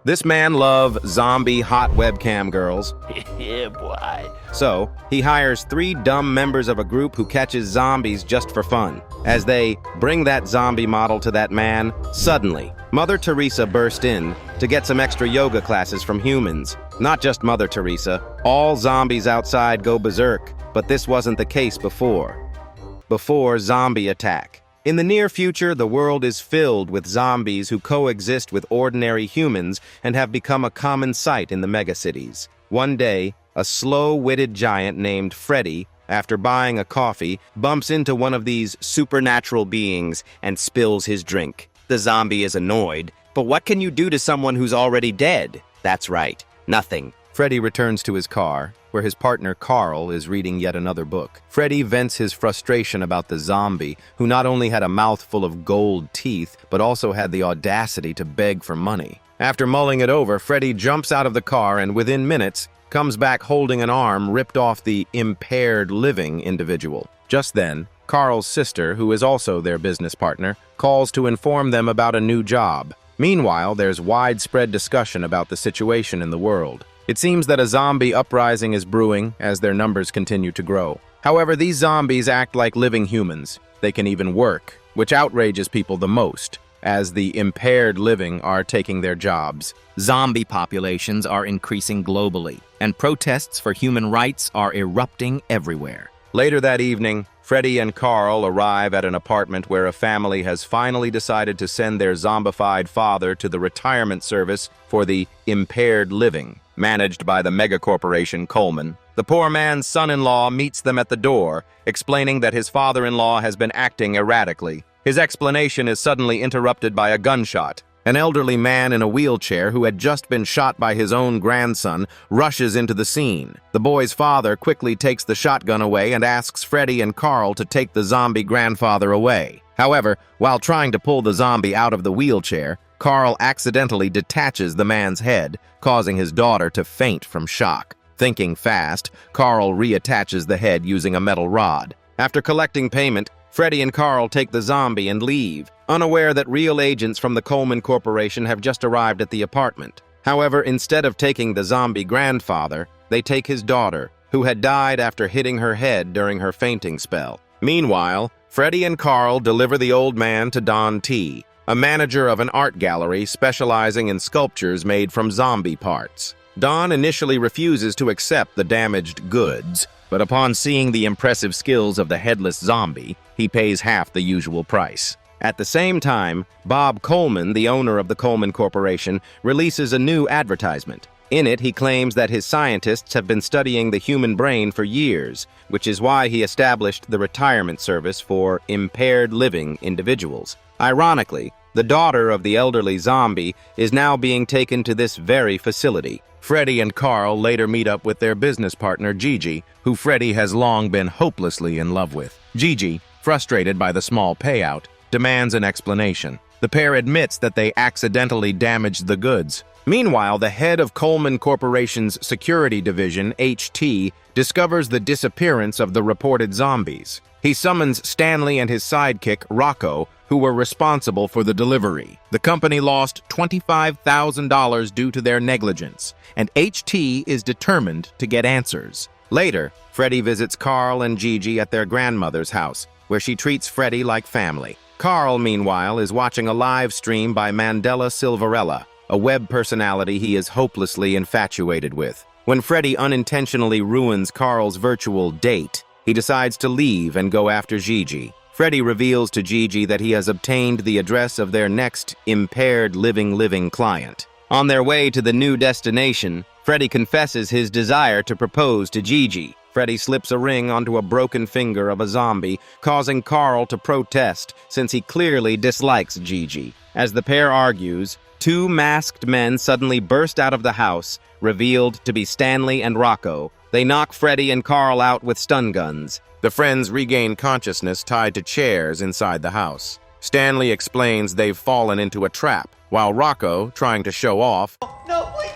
This man loved zombie hot webcam girls. Yeah, boy. So, he hires 3 dumb members of a group who catches zombies just for fun. As they bring that zombie model to that man, suddenly, Mother Teresa burst in to get some extra yoga classes from humans. Not just Mother Teresa, all zombies outside go berserk, but this wasn't the case before zombie attack. In the near future, the world is filled with zombies who coexist with ordinary humans and have become a common sight in the megacities. One day, a slow-witted giant named Freddy, after buying a coffee, bumps into one of these supernatural beings and spills his drink. The zombie is annoyed, but what can you do to someone who's already dead? That's right, nothing. Freddy returns to his car, where his partner Carl is reading yet another book. Freddy vents his frustration about the zombie, who not only had a mouthful of gold teeth, but also had the audacity to beg for money. After mulling it over, Freddy jumps out of the car and within minutes, comes back holding an arm ripped off the impaired living individual. Just then, Carl's sister, who is also their business partner, calls to inform them about a new job. Meanwhile, there's widespread discussion about the situation in the world. It seems that a zombie uprising is brewing as their numbers continue to grow. However, these zombies act like living humans. They can even work, which outrages people the most, as the impaired living are taking their jobs. Zombie populations are increasing globally, and protests for human rights are erupting everywhere. Later that evening, Freddy and Carl arrive at an apartment where a family has finally decided to send their zombified father to the retirement service for the impaired living, managed by the megacorporation Coleman. The poor man's son-in-law meets them at the door, explaining that his father-in-law has been acting erratically. His explanation is suddenly interrupted by a gunshot. An elderly man in a wheelchair who had just been shot by his own grandson rushes into the scene. The boy's father quickly takes the shotgun away and asks Freddy and Carl to take the zombie grandfather away. However, while trying to pull the zombie out of the wheelchair, Carl accidentally detaches the man's head, causing his daughter to faint from shock. Thinking fast, Carl reattaches the head using a metal rod. After collecting payment, Freddy and Carl take the zombie and leave, unaware that real agents from the Coleman Corporation have just arrived at the apartment. However, instead of taking the zombie grandfather, they take his daughter, who had died after hitting her head during her fainting spell. Meanwhile, Freddy and Carl deliver the old man to Don T., a manager of an art gallery specializing in sculptures made from zombie parts. Don initially refuses to accept the damaged goods, but upon seeing the impressive skills of the headless zombie, he pays half the usual price. At the same time, Bob Coleman, the owner of the Coleman Corporation, releases a new advertisement. In it, he claims that his scientists have been studying the human brain for years, which is why he established the retirement service for impaired living individuals. Ironically, the daughter of the elderly zombie is now being taken to this very facility. Freddy and Carl later meet up with their business partner Gigi, who Freddy has long been hopelessly in love with. Gigi, frustrated by the small payout, demands an explanation. The pair admits that they accidentally damaged the goods. Meanwhile, the head of Coleman Corporation's security division, HT, discovers the disappearance of the reported zombies. He summons Stanley and his sidekick, Rocco, who were responsible for the delivery. The company lost $25,000 due to their negligence, and HT is determined to get answers. Later, Freddy visits Carl and Gigi at their grandmother's house, where she treats Freddy like family. Carl, meanwhile, is watching a live stream by Mandela Silverella, a web personality he is hopelessly infatuated with. When Freddy unintentionally ruins Carl's virtual date, he decides to leave and go after Gigi. Freddy reveals to Gigi that he has obtained the address of their next impaired living client. On their way to the new destination, Freddy confesses his desire to propose to Gigi. Freddy slips a ring onto a broken finger of a zombie, causing Carl to protest since he clearly dislikes Gigi. As the pair argues, 2 masked men suddenly burst out of the house, revealed to be Stanley and Rocco. They knock Freddy and Carl out with stun guns. The friends regain consciousness tied to chairs inside the house. Stanley explains they've fallen into a trap, while Rocco, trying to show off, No, please.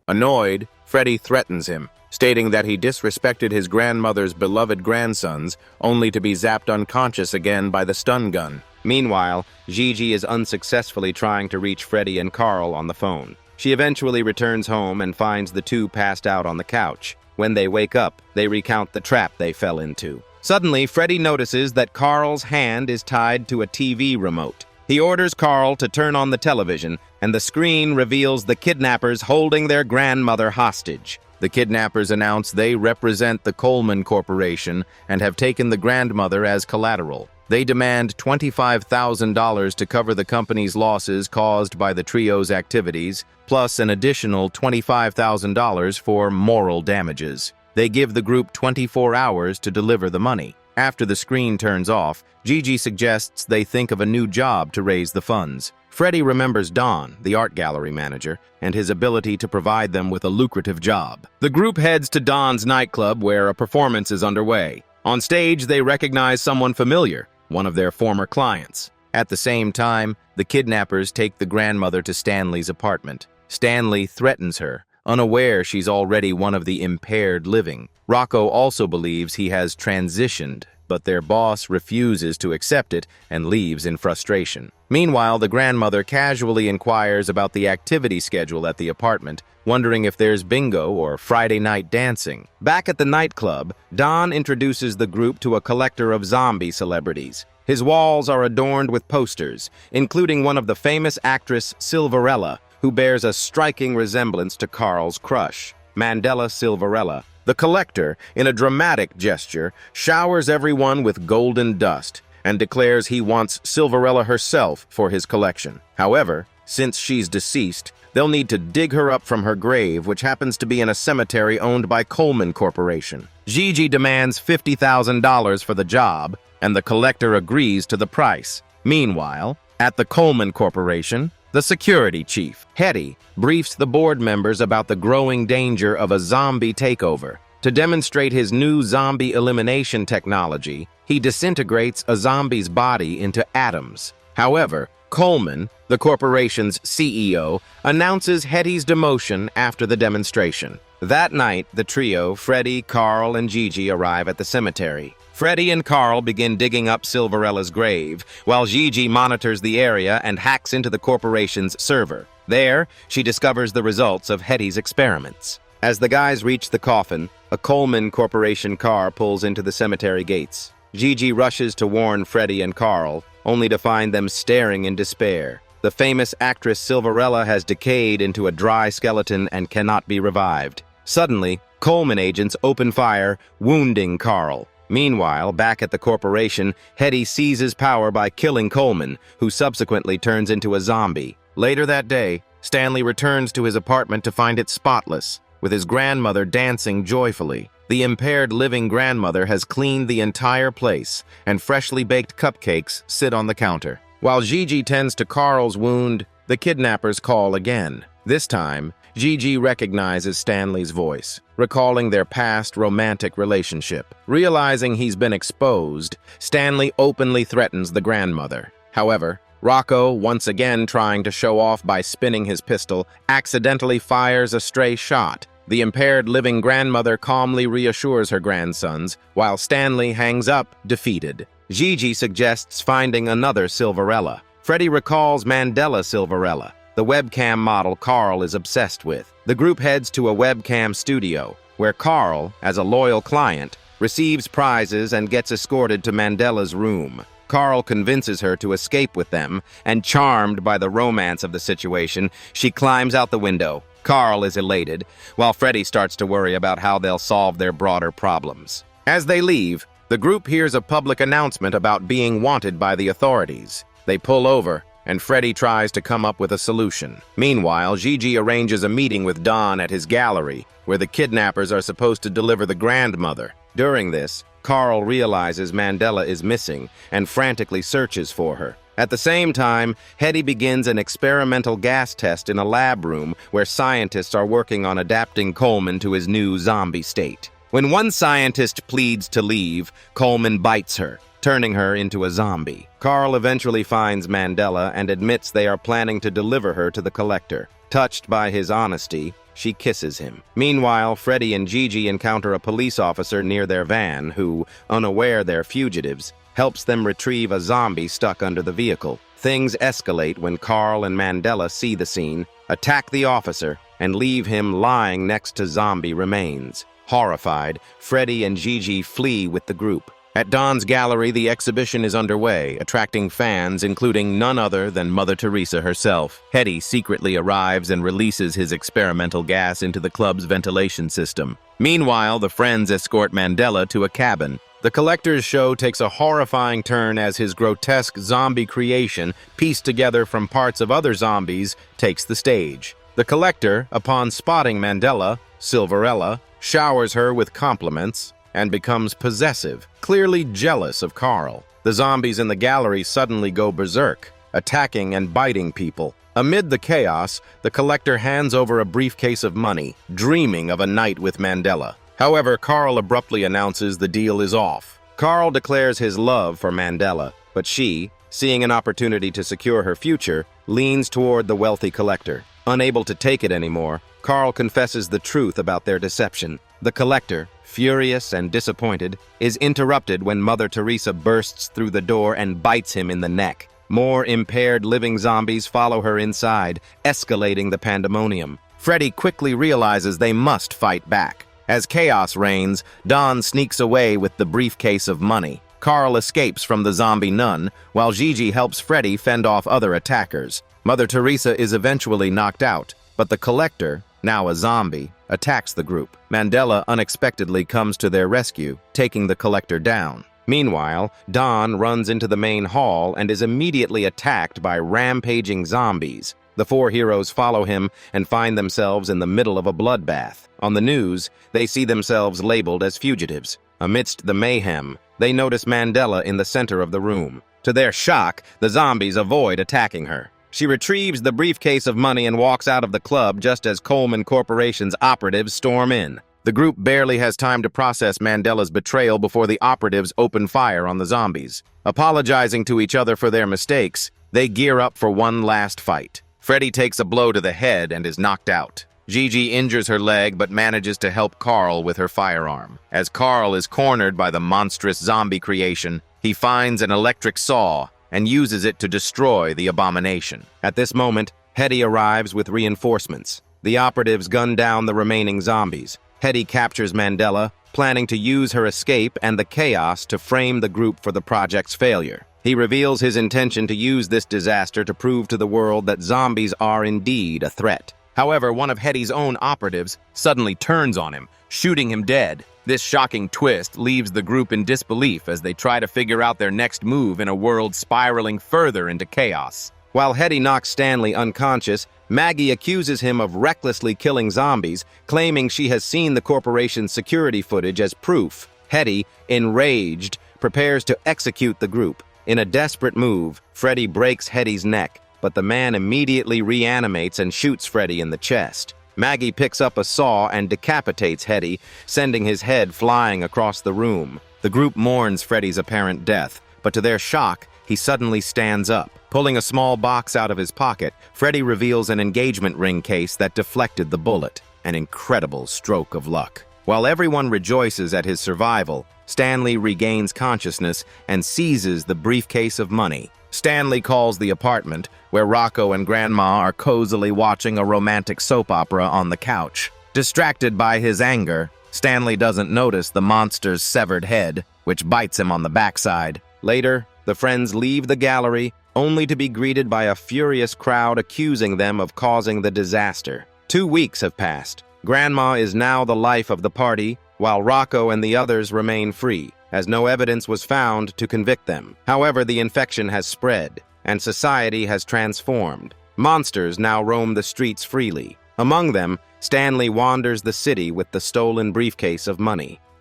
Annoyed, Freddy threatens him, stating that he disrespected his grandmother's beloved grandsons, only to be zapped unconscious again by the stun gun. Meanwhile, Gigi is unsuccessfully trying to reach Freddy and Carl on the phone. She eventually returns home and finds the two passed out on the couch. When they wake up, they recount the trap they fell into. Suddenly, Freddy notices that Carl's hand is tied to a TV remote. He orders Carl to turn on the television, and the screen reveals the kidnappers holding their grandmother hostage. The kidnappers announce they represent the Coleman Corporation and have taken the grandmother as collateral. They demand $25,000 to cover the company's losses caused by the trio's activities, plus an additional $25,000 for moral damages. They give the group 24 hours to deliver the money. After the screen turns off, Gigi suggests they think of a new job to raise the funds. Freddy remembers Don, the art gallery manager, and his ability to provide them with a lucrative job. The group heads to Don's nightclub where a performance is underway. On stage, they recognize someone familiar, one of their former clients. At the same time, the kidnappers take the grandmother to Stanley's apartment. Stanley threatens her, unaware she's already one of the impaired living. Rocco also believes he has transitioned, but their boss refuses to accept it and leaves in frustration. Meanwhile, the grandmother casually inquires about the activity schedule at the apartment, wondering if there's bingo or Friday night dancing. Back at the nightclub, Don introduces the group to a collector of zombie celebrities. His walls are adorned with posters, including one of the famous actress Silverella, who bears a striking resemblance to Carl's crush, Mandela Silverella. The collector, in a dramatic gesture, showers everyone with golden dust and declares he wants Silverella herself for his collection. However, since she's deceased, they'll need to dig her up from her grave, which happens to be in a cemetery owned by Coleman Corporation. Gigi demands $50,000 for the job, and the collector agrees to the price. Meanwhile, at the Coleman Corporation, the security chief, Hetty, briefs the board members about the growing danger of a zombie takeover. To demonstrate his new zombie elimination technology, he disintegrates a zombie's body into atoms. However, Coleman, the corporation's CEO, announces Hetty's demotion after the demonstration. That night, the trio, Freddy, Carl, and Gigi, arrive at the cemetery. Freddy and Carl begin digging up Silverella's grave, while Gigi monitors the area and hacks into the corporation's server. There, she discovers the results of Hetty's experiments. As the guys reach the coffin, a Coleman Corporation car pulls into the cemetery gates. Gigi rushes to warn Freddy and Carl, only to find them staring in despair. The famous actress Silverella has decayed into a dry skeleton and cannot be revived. Suddenly, Coleman agents open fire, wounding Carl. Meanwhile, back at the corporation, Hetty seizes power by killing Coleman, who subsequently turns into a zombie. Later that day, Stanley returns to his apartment to find it spotless, with his grandmother dancing joyfully. The impaired living grandmother has cleaned the entire place, and freshly baked cupcakes sit on the counter. While Gigi tends to Carl's wound, the kidnappers call again. This time, Gigi recognizes Stanley's voice, recalling their past romantic relationship. Realizing he's been exposed, Stanley openly threatens the grandmother. However, Rocco, once again trying to show off by spinning his pistol, accidentally fires a stray shot. The impaired living grandmother calmly reassures her grandsons, while Stanley hangs up, defeated. Gigi suggests finding another Silverella. Freddy recalls Mandela Silverella, the webcam model Carl is obsessed with. The group heads to a Webcam Studio, where Carl, as a loyal client, receives prizes and gets escorted to Mandela's room. Carl convinces her to escape with them, and charmed by the romance of the situation, she climbs out the window. Carl is elated, while Freddy starts to worry about how they'll solve their broader problems. As they leave, the group hears a public announcement about being wanted by the authorities. They pull over, and Freddy tries to come up with a solution. Meanwhile, Gigi arranges a meeting with Don at his gallery, where the kidnappers are supposed to deliver the grandmother. During this, Carl realizes Mandela is missing and frantically searches for her. At the same time, Hetty begins an experimental gas test in a lab room where scientists are working on adapting Coleman to his new zombie state. When one scientist pleads to leave, Coleman bites her, turning her into a zombie. Carl eventually finds Mandela and admits they are planning to deliver her to the collector. Touched by his honesty, she kisses him. Meanwhile, Freddy and Gigi encounter a police officer near their van who, unaware they're fugitives, helps them retrieve a zombie stuck under the vehicle. Things escalate when Carl and Mandela see the scene, attack the officer, and leave him lying next to zombie remains. Horrified, Freddy and Gigi flee with the group. At Don's gallery, the exhibition is underway, attracting fans, including none other than Mother Teresa herself. Hetty secretly arrives and releases his experimental gas into the club's ventilation system. Meanwhile, the friends escort Mandela to a cabin. The collector's show takes a horrifying turn as his grotesque zombie creation, pieced together from parts of other zombies, takes the stage. The collector, upon spotting Mandela, Silverella, showers her with compliments and becomes possessive, clearly jealous of Carl. The zombies in the gallery suddenly go berserk, attacking and biting people. Amid the chaos, the collector hands over a briefcase of money, dreaming of a night with Mandela. However, Carl abruptly announces the deal is off. Carl declares his love for Mandela, but she, seeing an opportunity to secure her future, leans toward the wealthy collector. Unable to take it anymore, Carl confesses the truth about their deception. The collector, furious and disappointed, is interrupted when Mother Teresa bursts through the door and bites him in the neck. More impaired living zombies follow her inside, escalating the pandemonium. Freddy quickly realizes they must fight back. As chaos reigns, Don sneaks away with the briefcase of money. Carl escapes from the zombie nun, while Gigi helps Freddy fend off other attackers. Mother Teresa is eventually knocked out, but the collector, now a zombie, attacks the group. Mandela unexpectedly comes to their rescue, taking the collector down. Meanwhile, Don runs into the main hall and is immediately attacked by rampaging zombies. The four heroes follow him and find themselves in the middle of a bloodbath. On the news, they see themselves labeled as fugitives. Amidst the mayhem, they notice Mandela in the center of the room. To their shock, the zombies avoid attacking her. She retrieves the briefcase of money and walks out of the club just as Coleman Corporation's operatives storm in. The group barely has time to process Mandela's betrayal before the operatives open fire on the zombies. Apologizing to each other for their mistakes, they gear up for one last fight. Freddy takes a blow to the head and is knocked out. Gigi injures her leg but manages to help Carl with her firearm. As Carl is cornered by the monstrous zombie creation, he finds an electric saw and uses it to destroy the abomination. At this moment, Hetty arrives with reinforcements. The operatives gun down the remaining zombies. Hetty captures Mandela, planning to use her escape and the chaos to frame the group for the project's failure. He reveals his intention to use this disaster to prove to the world that zombies are indeed a threat. However, one of Hetty's own operatives suddenly turns on him, shooting him dead. This shocking twist leaves the group in disbelief as they try to figure out their next move in a world spiraling further into chaos. While Hetty knocks Stanley unconscious, Maggie accuses him of recklessly killing zombies, claiming she has seen the corporation's security footage as proof. Hetty, enraged, prepares to execute the group. In a desperate move, Freddy breaks Hetty's neck, but the man immediately reanimates and shoots Freddy in the chest. Maggie picks up a saw and decapitates Hetty, sending his head flying across the room. The group mourns Freddy's apparent death, but to their shock, he suddenly stands up. Pulling a small box out of his pocket, Freddy reveals an engagement ring case that deflected the bullet. An incredible stroke of luck. While everyone rejoices at his survival, Stanley regains consciousness and seizes the briefcase of money. Stanley calls the apartment, where Rocco and Grandma are cozily watching a romantic soap opera on the couch. Distracted by his anger, Stanley doesn't notice the monster's severed head, which bites him on the backside. Later, the friends leave the gallery, only to be greeted by a furious crowd accusing them of causing the disaster. 2 weeks have passed. Grandma is now the life of the party, while Rocco and the others remain free, as no evidence was found to convict them. However, the infection has spread, and society has transformed. Monsters now roam the streets freely. Among them, Stanley wanders the city with the stolen briefcase of money.